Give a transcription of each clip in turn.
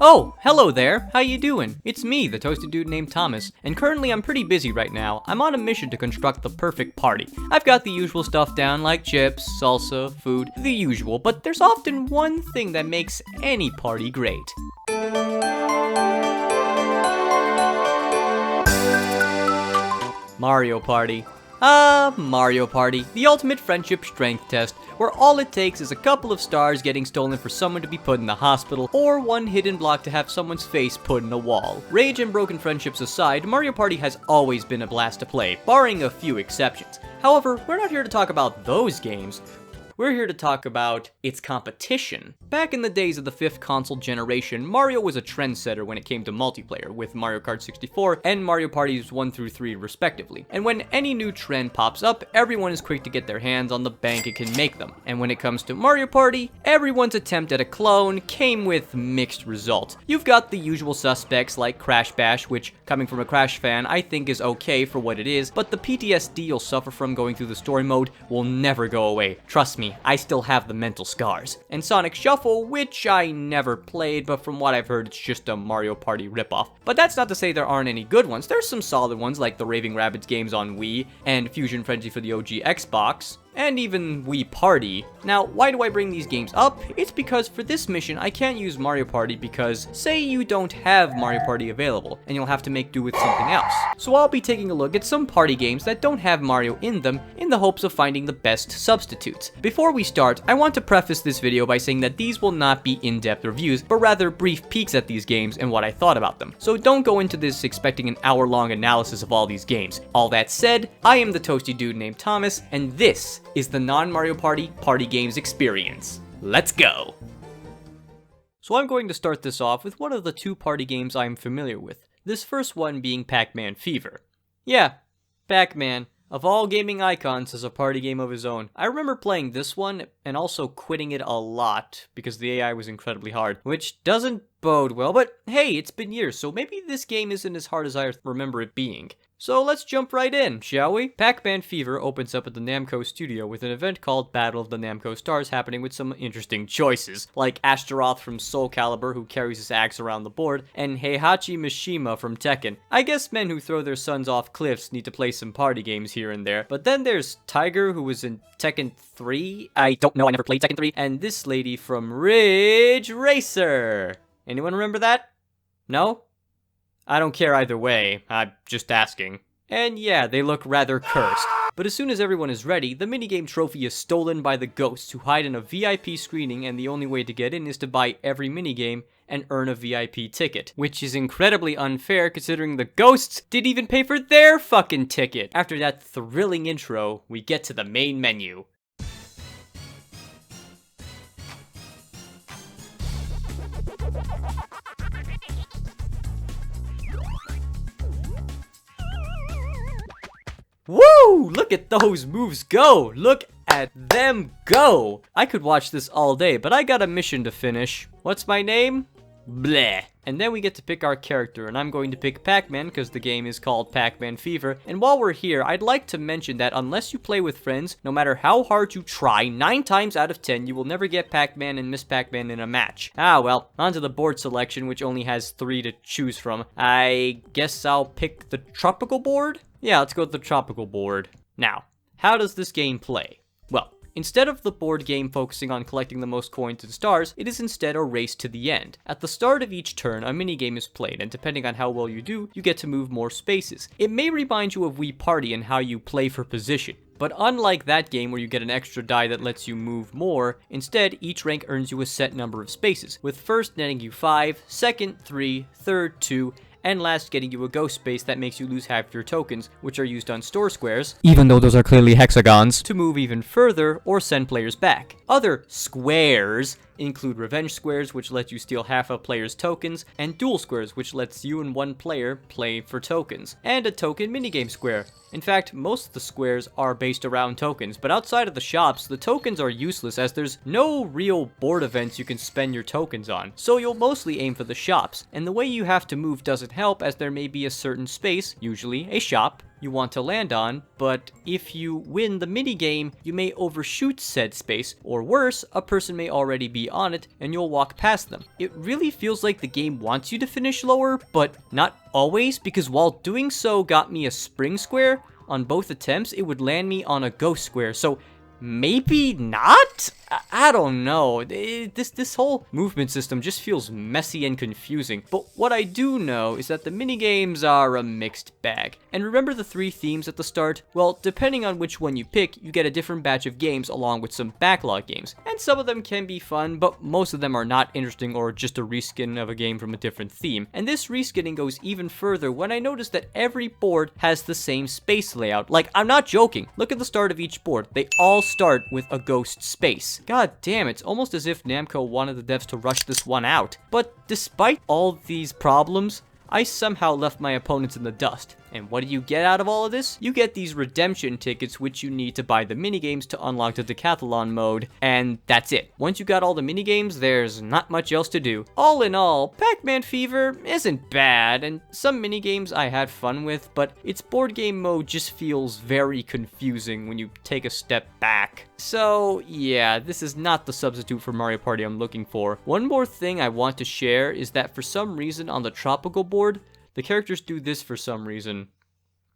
Oh, hello there. How you doing? It's me, the toasted dude named Thomas, and currently I'm pretty busy right now. I'm on a mission to construct the perfect party. I've got the usual stuff down like chips, salsa, food, the usual, but there's often one thing that makes any party great. Mario Party. Mario Party, the ultimate friendship strength test, where all it takes is a couple of stars getting stolen for someone to be put in the hospital, or one hidden block to have someone's face put in a wall. Rage and broken friendships aside, Mario Party has always been a blast to play, barring a few exceptions. However, we're not here to talk about those games. We're here to talk about its competition. Back in the days of the 5th console generation, Mario was a trendsetter when it came to multiplayer, with Mario Kart 64 and Mario Parties 1 through 3 respectively. And when any new trend pops up, everyone is quick to get their hands on the bank it can make them. And when it comes to Mario Party, everyone's attempt at a clone came with mixed results. You've got the usual suspects like Crash Bash, which, coming from a Crash fan, I think is okay for what it is, but the PTSD you'll suffer from going through the story mode will never go away. Trust me, I still have the mental scars. And Sonic Shuffle, which I never played, but from what I've heard, it's just a Mario Party ripoff. But that's not to say there aren't any good ones. There's some solid ones like the Raving Rabbids games on Wii, and Fusion Frenzy for the OG Xbox, and even Wii Party. Now, why do I bring these games up? It's because for this mission, I can't use Mario Party because, say you don't have Mario Party available, and you'll have to make do with something else. So I'll be taking a look at some party games that don't have Mario in them, in the hopes of finding the best substitutes. Before we start, I want to preface this video by saying that these will not be in-depth reviews, but rather brief peeks at these games and what I thought about them. So don't go into this expecting an hour-long analysis of all these games. All that said, I am the toasty dude named Thomas, and this is the non-Mario Party games experience. Let's go! So I'm going to start this off with one of the two party games I'm familiar with, this first one being Pac-Man Fever. Yeah, Pac-Man, of all gaming icons, has a party game of his own. I remember playing this one and also quitting it a lot because the AI was incredibly hard, which doesn't bode well, but hey, it's been years, so maybe this game isn't as hard as I remember it being. So let's jump right in, shall we? Pac-Man Fever opens up at the Namco studio with an event called Battle of the Namco Stars happening with some interesting choices, like Astaroth from Soul Calibur who carries his axe around the board, and Heihachi Mishima from Tekken. I guess men who throw their sons off cliffs need to play some party games here and there, but then there's Tiger who was in Tekken 3? I don't know, I never played Tekken 3, and this lady from Ridge Racer. Anyone remember that? No? I don't care either way, I'm just asking. And yeah, they look rather cursed. But as soon as everyone is ready, the minigame trophy is stolen by the ghosts who hide in a VIP screening, and the only way to get in is to buy every minigame and earn a VIP ticket. Which is incredibly unfair considering the ghosts didn't even pay for their fucking ticket. After that thrilling intro, we get to the main menu. Woo! Look at those moves go! Look at them go! I could watch this all day, but I got a mission to finish. What's my name? Bleh. And then we get to pick our character, and I'm going to pick Pac-Man because the game is called Pac-Man Fever. And while we're here, I'd like to mention that unless you play with friends, no matter how hard you try, 9 times out of 10, you will never get Pac-Man and Miss Pac-Man in a match. Ah well, onto the board selection, which only has 3 to choose from. I guess I'll pick the tropical board? Yeah, let's go with the tropical board. Now, how does this game play? Well, instead of the board game focusing on collecting the most coins and stars, it is instead a race to the end. At the start of each turn, a minigame is played, and depending on how well you do, you get to move more spaces. It may remind you of Wii Party and how you play for position. But unlike that game where you get an extra die that lets you move more, instead each rank earns you a set number of spaces, with first netting you 5, second 3, third 2, and last getting you a ghost space that makes you lose half your tokens, which are used on store squares, even though those are clearly hexagons, to move even further or send players back. Other squares include revenge squares, which let you steal half a player's tokens, and duel squares, which lets you and one player play for tokens, and a token minigame square. In fact, most of the squares are based around tokens, but outside of the shops, the tokens are useless as there's no real board events you can spend your tokens on, so you'll mostly aim for the shops, and the way you have to move doesn't help as there may be a certain space, usually a shop, you want to land on, but if you win the minigame, you may overshoot said space, or worse, a person may already be on it and you'll walk past them. It really feels like the game wants you to finish lower, but not always, because while doing so got me a spring square, on both attempts it would land me on a ghost square, so maybe not? I don't know. This whole movement system just feels messy and confusing. But what I do know is that the minigames are a mixed bag. And remember the 3 themes at the start? Well, depending on which one you pick, you get a different batch of games along with some backlog games. And some of them can be fun, but most of them are not interesting or just a reskin of a game from a different theme. And this reskinning goes even further when I notice that every board has the same space layout. Like, I'm not joking. Look at the start of each board. They all start with a ghost space. God damn, it's almost as if Namco wanted the devs to rush this one out. But despite all these problems, I somehow left my opponents in the dust. And what do you get out of all of this? You get these redemption tickets which you need to buy the minigames to unlock the decathlon mode, and that's it. Once you got all the minigames, there's not much else to do. All in all, Pac-Man Fever isn't bad, and some minigames I had fun with, but its board game mode just feels very confusing when you take a step back. So yeah, this is not the substitute for Mario Party I'm looking for. One more thing I want to share is that for some reason on the Tropical board, the characters do this for some reason.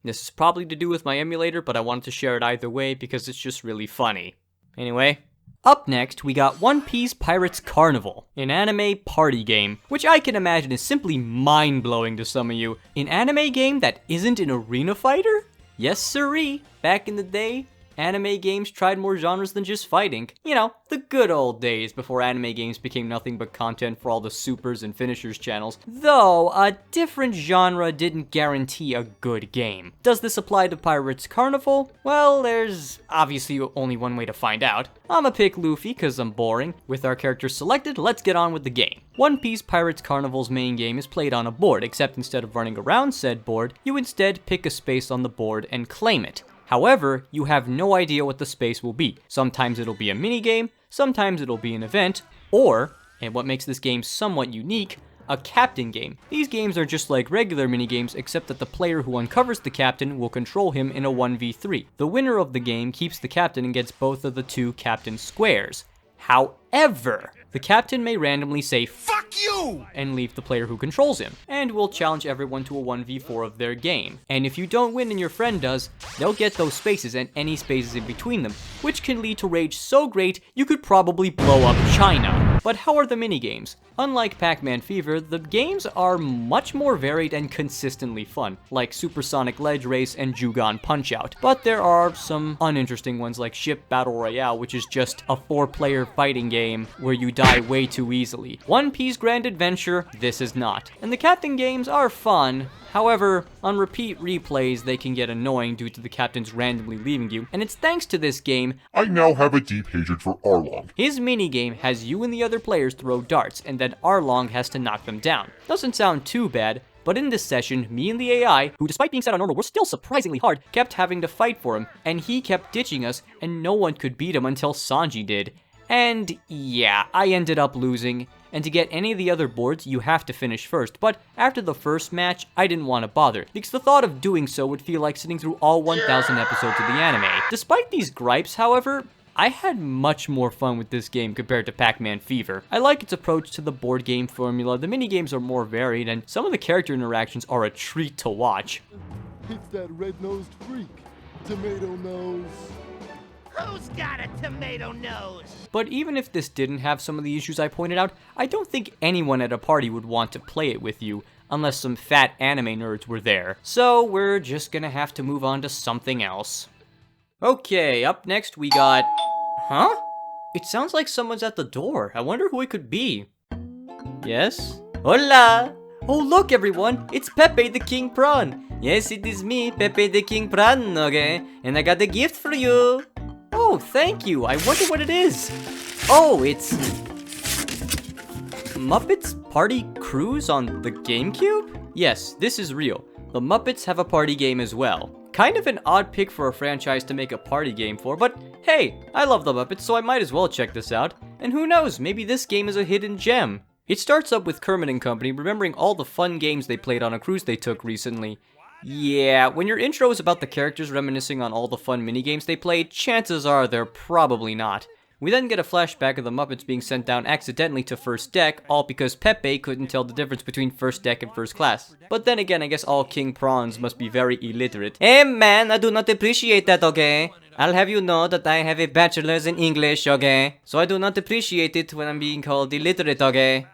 This is probably to do with my emulator, but I wanted to share it either way because it's just really funny. Anyway, up next we got One Piece Pirates Carnival, an anime party game, which I can imagine is simply mind-blowing to some of you. An anime game that isn't an arena fighter? Yes siree, back in the day, anime games tried more genres than just fighting. You know, the good old days before anime games became nothing but content for all the supers and finishers channels. Though, a different genre didn't guarantee a good game. Does this apply to Pirates Carnival? Well, there's obviously only one way to find out. I'ma pick Luffy cause I'm boring. With our characters selected, let's get on with the game. One Piece Pirates Carnival's main game is played on a board, except instead of running around said board, you instead pick a space on the board and claim it. However, you have no idea what the space will be. Sometimes it'll be a minigame, sometimes it'll be an event, or, and what makes this game somewhat unique, a captain game. These games are just like regular minigames, except that the player who uncovers the captain will control him in a 1v3. The winner of the game keeps the captain and gets both of the 2 captain squares. However, the captain may randomly say "fuck you" and leave the player who controls him, and will challenge everyone to a 1v4 of their game. And if you don't win and your friend does, they'll get those spaces and any spaces in between them, which can lead to rage so great you could probably blow up China. But how are the minigames? Unlike Pac-Man Fever, the games are much more varied and consistently fun, like Supersonic Ledge Race and Jugon Punch-Out. But there are some uninteresting ones like Ship Battle Royale, which is just a 4-player fighting game where you die way too easily. One Piece Grand Adventure, this is not. And the captain games are fun. However, on repeat replays, they can get annoying due to the captains randomly leaving you, and it's thanks to this game, I now have a deep hatred for Arlong. His minigame has you and the other players throw darts, and then Arlong has to knock them down. Doesn't sound too bad, but in this session, me and the AI, who despite being set on normal were still surprisingly hard, kept having to fight for him, and he kept ditching us, and no one could beat him until Sanji did. And yeah, I ended up losing, and to get any of the other boards, you have to finish first, but after the first match, I didn't want to bother, because the thought of doing so would feel like sitting through all 1,000 episodes of the anime. Despite these gripes, however, I had much more fun with this game compared to Pac-Man Fever. I like its approach to the board game formula, the minigames are more varied, and some of the character interactions are a treat to watch. It's that red-nosed freak, Tomato Nose. Who's got a tomato nose? But even if this didn't have some of the issues I pointed out, I don't think anyone at a party would want to play it with you, unless some fat anime nerds were there. So we're just gonna have to move on to something else. Okay, up next we got... Huh? It sounds like someone's at the door. I wonder who it could be. Yes? Hola! Oh look everyone, it's Pepe the King Prawn. Yes, it is me, Pepe the King Prawn, okay? And I got a gift for you. Oh, thank you. I wonder what it is. Oh, it's... Muppets Party Cruise on the GameCube? Yes, this is real. The Muppets have a party game as well. Kind of an odd pick for a franchise to make a party game for, but hey, I love the Muppets, so I might as well check this out. And who knows, maybe this game is a hidden gem. It starts up with Kermit and Company remembering all the fun games they played on a cruise they took recently. Yeah, when your intro is about the characters reminiscing on all the fun minigames they played, chances are they're probably not. We then get a flashback of the Muppets being sent down accidentally to first deck, all because Pepe couldn't tell the difference between first deck and first class. But then again, I guess all King Prawns must be very illiterate. Hey man, I do not appreciate that, okay? I'll have you know that I have a bachelor's in English, okay? So I do not appreciate it when I'm being called illiterate, okay?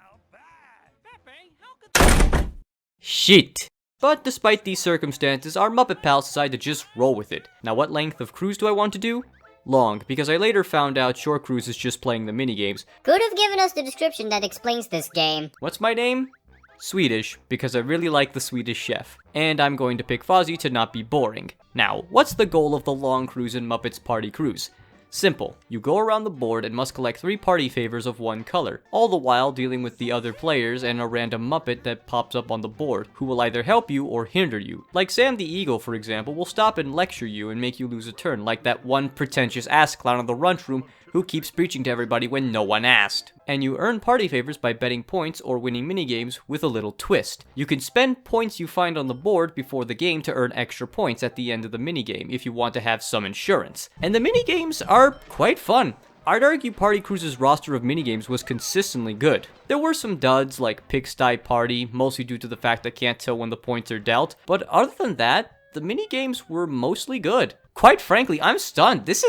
Shit. But despite these circumstances, our Muppet pals decide to just roll with it. Now what length of cruise do I want to do? Long, because I later found out Short Cruise is just playing the minigames. Could have given us the description that explains this game. What's my name? Swedish, because I really like the Swedish Chef. And I'm going to pick Fozzie to not be boring. Now, what's the goal of the long cruise in Muppets Party Cruise? Simple. You go around the board and must collect 3 party favors of one color, all the while dealing with the other players and a random Muppet that pops up on the board, who will either help you or hinder you. Like Sam the Eagle, for example, will stop and lecture you and make you lose a turn, like that one pretentious ass clown in the lunchroom who keeps preaching to everybody when no one asked. And you earn party favors by betting points or winning minigames with a little twist. You can spend points you find on the board before the game to earn extra points at the end of the minigame if you want to have some insurance. And the minigames are quite fun. I'd argue Party Cruise's roster of minigames was consistently good. There were some duds like Pigsty Party, mostly due to the fact I can't tell when the points are dealt, but other than that, the minigames were mostly good. Quite frankly, I'm stunned. This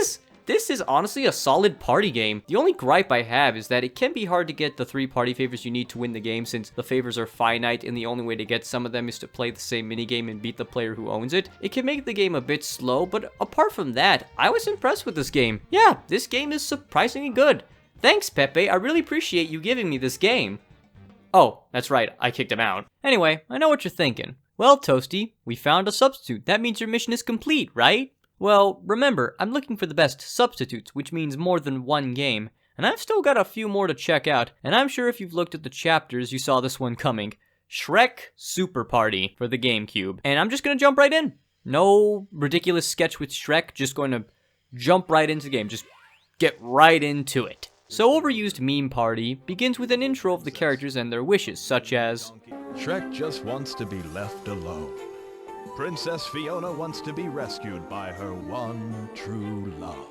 is honestly a solid party game. The only gripe I have is that it can be hard to get the 3 party favors you need to win the game since the favors are finite and the only way to get some of them is to play the same minigame and beat the player who owns it. It can make the game a bit slow, but apart from that, I was impressed with this game. Yeah, this game is surprisingly good. Thanks, Pepe. I really appreciate you giving me this game. Oh, that's right. I kicked him out. Anyway, I know what you're thinking. Well, Toasty, we found a substitute. That means your mission is complete, right? Well, remember, I'm looking for the best substitutes, which means more than one game, and I've still got a few more to check out, and I'm sure if you've looked at the chapters, you saw this one coming. Shrek Super Party for the GameCube. And I'm just gonna jump right in. No ridiculous sketch with Shrek, just going to jump right into the game, just get right into it. So Overused Meme Party begins with an intro of the characters and their wishes, such as Shrek just wants to be left alone. Princess Fiona wants to be rescued by her one true love.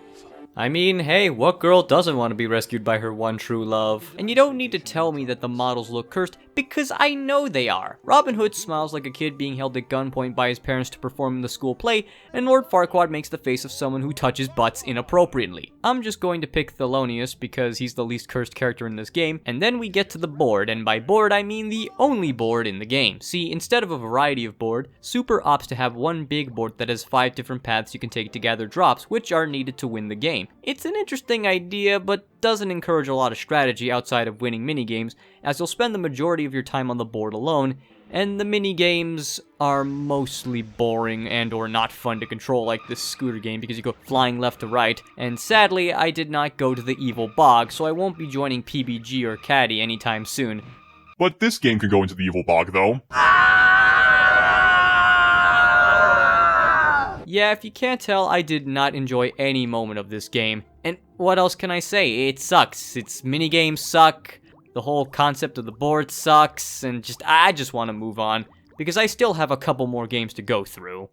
I mean, hey, what girl doesn't want to be rescued by her one true love? And you don't need to tell me that the models look cursed, because I know they are. Robin Hood smiles like a kid being held at gunpoint by his parents to perform in the school play, and Lord Farquaad makes the face of someone who touches butts inappropriately. I'm just going to pick Thelonious because he's the least cursed character in this game, and then we get to the board, and by board I mean the only board in the game. See, instead of a variety of board, Super opts to have one big board that has 5 different paths you can take to gather drops, which are needed to win the game. It's an interesting idea, but doesn't encourage a lot of strategy outside of winning minigames, as you'll spend the majority of your time on the board alone, and the minigames are mostly boring and or not fun to control like this scooter game because you go flying left to right, and sadly I did not go to the evil bog, so I won't be joining PBG or Caddy anytime soon. But this game can go into the evil bog, though. Yeah, if you can't tell, I did not enjoy any moment of this game. And what else can I say? It sucks. Its minigames suck, the whole concept of the board sucks, and I just want to move on, because I still have a couple more games to go through.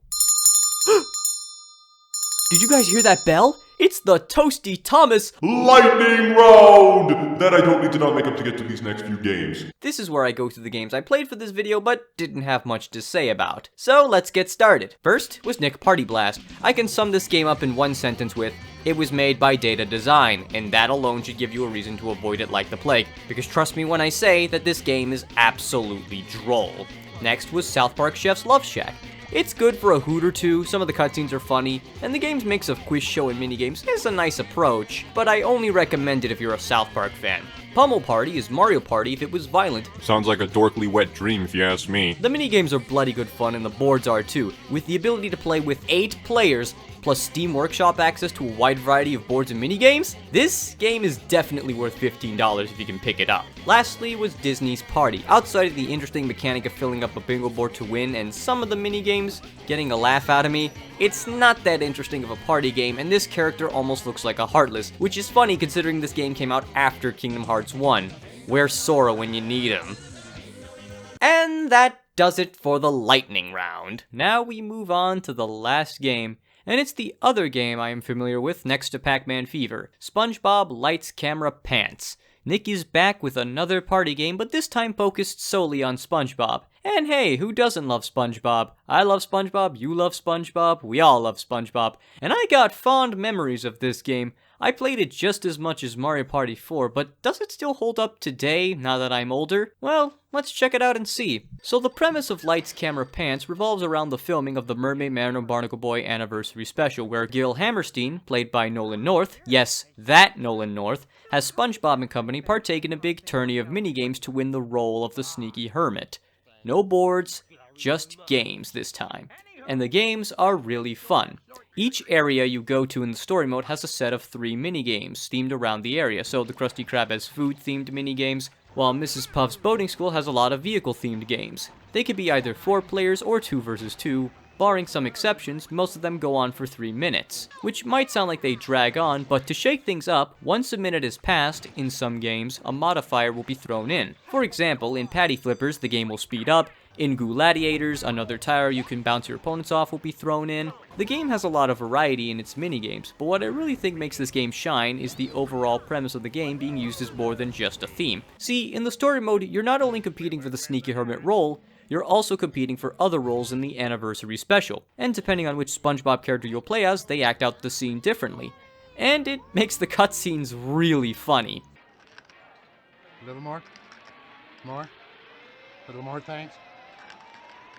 Did you guys hear that bell? It's the Toasty Thomas Lightning round! That I don't need to not make up to get to these next few games. This is where I go through the games I played for this video, but didn't have much to say about. So let's get started. First was Nick Party Blast. I can sum this game up in one sentence with, it was made by Data Design, and that alone should give you a reason to avoid it like the plague, because trust me when I say that this game is absolutely droll. Next was South Park Chef's Love Shack. It's good for a hoot or two, some of the cutscenes are funny, and the game's mix of quiz show and minigames is a nice approach, but I only recommend it if you're a South Park fan. Pummel Party is Mario Party if it was violent. Sounds like a dorkly wet dream if you ask me. The minigames are bloody good fun and the boards are too, with the ability to play with 8 players, plus Steam Workshop access to a wide variety of boards and minigames. This game is definitely worth $15 if you can pick it up. Lastly was Disney's Party. Outside of the interesting mechanic of filling up a bingo board to win and some of the minigames getting a laugh out of me, it's not that interesting of a party game, and this character almost looks like a Heartless, which is funny considering this game came out after Kingdom Hearts 1. Where's Sora when you need him? And that does it for the lightning round. Now we move on to the last game, and it's the other game I am familiar with next to Pac-Man Fever, SpongeBob Lights Camera Pants. Nick is back with another party game, but this time focused solely on SpongeBob. And hey, who doesn't love SpongeBob? I love SpongeBob, you love SpongeBob, we all love SpongeBob. And I got fond memories of this game. I played it just as much as Mario Party 4, but does it still hold up today, now that I'm older? Well, let's check it out and see. So the premise of Lights, Camera, Pants revolves around the filming of the Mermaid Man and Barnacle Boy Anniversary Special, where Gil Hammerstein, played by Nolan North, yes, that Nolan North, has SpongeBob and company partake in a big tourney of minigames to win the role of the sneaky hermit. No boards, just games this time. And the games are really fun. Each area you go to in the story mode has a set of 3 minigames themed around the area, so the Krusty Krab has food-themed minigames, while Mrs. Puff's boating school has a lot of vehicle-themed games. They could be either 4 players or 2 versus 2, barring some exceptions, most of them go on for 3 minutes, which might sound like they drag on, but to shake things up, once a minute has passed, in some games, a modifier will be thrown in. For example, in Patty Flippers, the game will speed up. In Gladiators, another tire you can bounce your opponents off will be thrown in. The game has a lot of variety in its minigames, but what I really think makes this game shine is the overall premise of the game being used as more than just a theme. See, in the story mode, you're not only competing for the Sneaky Hermit role, you're also competing for other roles in the Anniversary Special, and depending on which SpongeBob character you'll play as, they act out the scene differently. And it makes the cutscenes really funny. A little more? More? A little more, thanks?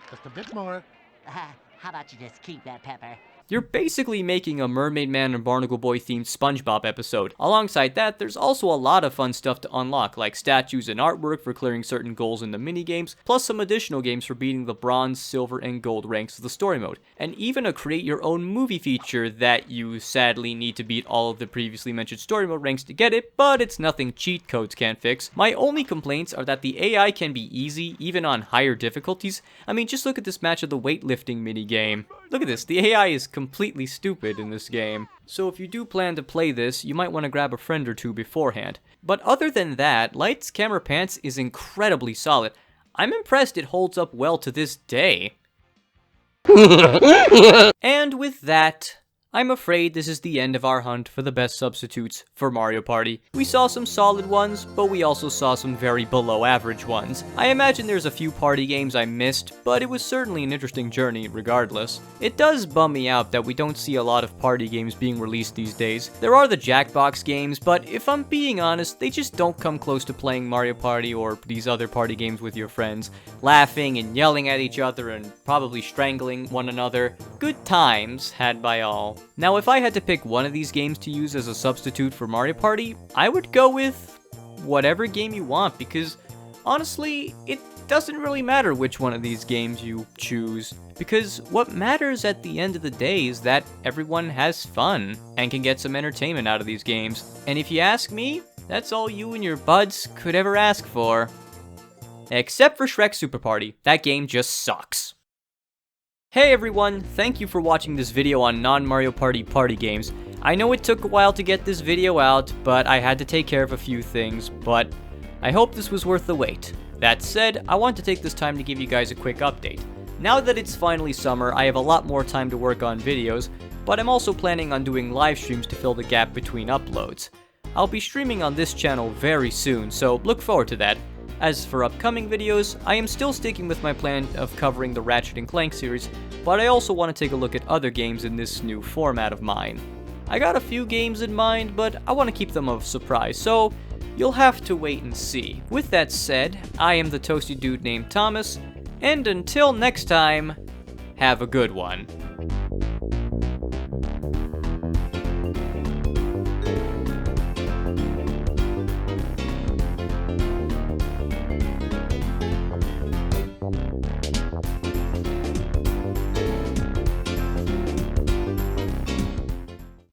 Just a bit more. How about you just keep that, Pepper? You're basically making a Mermaid Man and Barnacle Boy themed SpongeBob episode. Alongside that, there's also a lot of fun stuff to unlock, like statues and artwork for clearing certain goals in the minigames, plus some additional games for beating the bronze, silver, and gold ranks of the story mode. And even a create your own movie feature that you sadly need to beat all of the previously mentioned story mode ranks to get it, but it's nothing cheat codes can't fix. My only complaints are that the AI can be easy, even on higher difficulties. I mean, just look at this match of the weightlifting minigame. Look at this, the AI is completely stupid in this game. So if you do plan to play this, you might want to grab a friend or two beforehand. But other than that, Lights, Camera, Pants is incredibly solid. I'm impressed it holds up well to this day. And with that, I'm afraid this is the end of our hunt for the best substitutes for Mario Party. We saw some solid ones, but we also saw some very below average ones. I imagine there's a few party games I missed, but it was certainly an interesting journey regardless. It does bum me out that we don't see a lot of party games being released these days. There are the Jackbox games, but if I'm being honest, they just don't come close to playing Mario Party or these other party games with your friends, laughing and yelling at each other and probably strangling one another. Good times had by all. Now, if I had to pick one of these games to use as a substitute for Mario Party, I would go with whatever game you want, because honestly, it doesn't really matter which one of these games you choose, because what matters at the end of the day is that everyone has fun and can get some entertainment out of these games. And if you ask me, that's all you and your buds could ever ask for. Except for Shrek Super Party. That game just sucks. Hey everyone, thank you for watching this video on non-Mario Party party games. I know it took a while to get this video out, but I had to take care of a few things, but I hope this was worth the wait. That said, I want to take this time to give you guys a quick update. Now that it's finally summer, I have a lot more time to work on videos, but I'm also planning on doing live streams to fill the gap between uploads. I'll be streaming on this channel very soon, so look forward to that. As for upcoming videos, I am still sticking with my plan of covering the Ratchet & Clank series, but I also want to take a look at other games in this new format of mine. I got a few games in mind, but I want to keep them a surprise, so you'll have to wait and see. With that said, I am the toasty dude named Thomas, and until next time, have a good one.